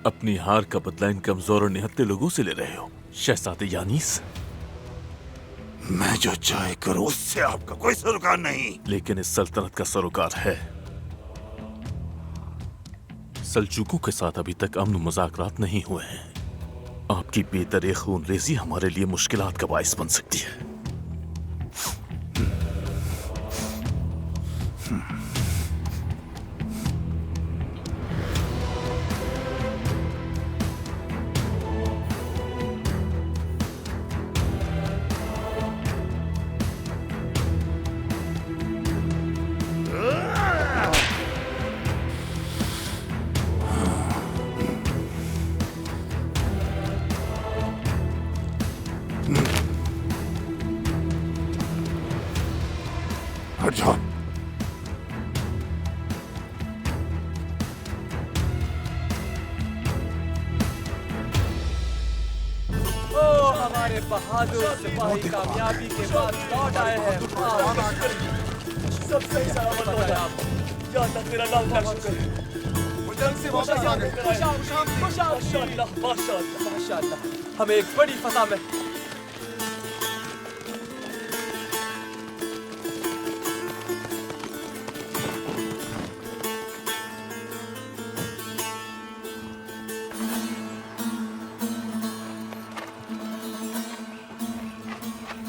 अपनी हार का बदला इन कमजोर और निहत्थे लोगों से ले रहे हो शहजादे यानीस। मैं जो चाहे करूं उससे आपका कोई सरोकार नहीं। लेकिन इस सल्तनत का सरोकार है। सल्जूकों के साथ अभी तक अमन मुज़ाकरात नहीं हुए हैं। आपकी बेदरे खून रेजी हमारे लिए मुश्किलात का बाइस बन सकती है। हट जाओ। हमारे बहादुर सिपाही कामयाबी के बाद लौट आए हैं। सब सही सलामत हो जाए। या अल्लाह तेरा लाख लाख शुक्र है। जंग से वापस आ गए। माशाअल्लाह माशाअल्लाह माशाअल्लाह। हमें एक बड़ी फतह में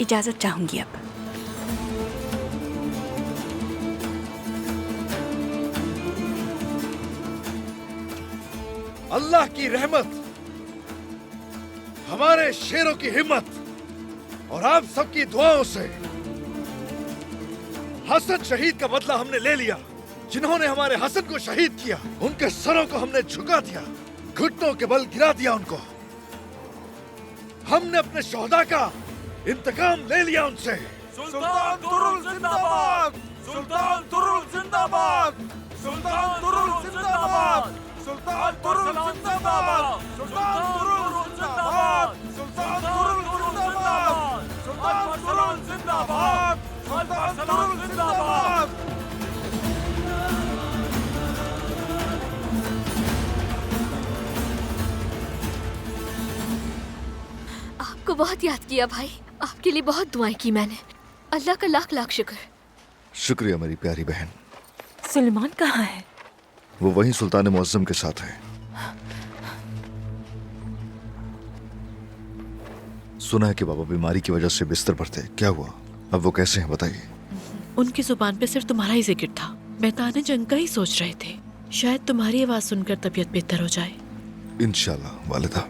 इजाजत चाहूंगी अब। अल्लाह की रहमत, हमारे शेरों की हिम्मत और आप सबकी दुआओं से हसन शहीद का बदला हमने ले लिया। जिन्होंने हमारे हसन को शहीद किया उनके सरों को हमने झुका दिया, घुटनों के बल गिरा दिया उनको। हमने अपने शोहदा का इंतकाम ले लिया उनसे। सुल्तान तुरुल जिंदाबाद, सुल्तान तुरुल जिंदाबाद, सुल्तान तुरुल जिंदाबाद, सुल्तान तुरुल जिंदाबाद, सुल्तान तुरुल जिंदाबाद, सुल्तान तुरुल जिंदाबाद, सुल्तान तुरुल जिंदाबाद, सुल्तान तुरुल जिंदाबाद। आपको बहुत याद किया भाई, आपके लिए बहुत दुआएं की मैंने। अल्लाह का लाख लाख शुक्र। शुक्रिया मेरी प्यारी बहन। सुलेमान कहाँ है? वो वहीं सुल्तान मुअज्जम के साथ है। सुना है कि बाबा बीमारी की वजह से बिस्तर पर थे। क्या हुआ? अब वो कैसे हैं बताइए। उनकी जुबान पे सिर्फ तुम्हारा ही जिक्र था। मैदान जंग का ही सोच रहे थे। शायद तुम्हारी आवाज सुनकर तबीयत बेहतर हो जाए। इंशाल्लाह वालिदा।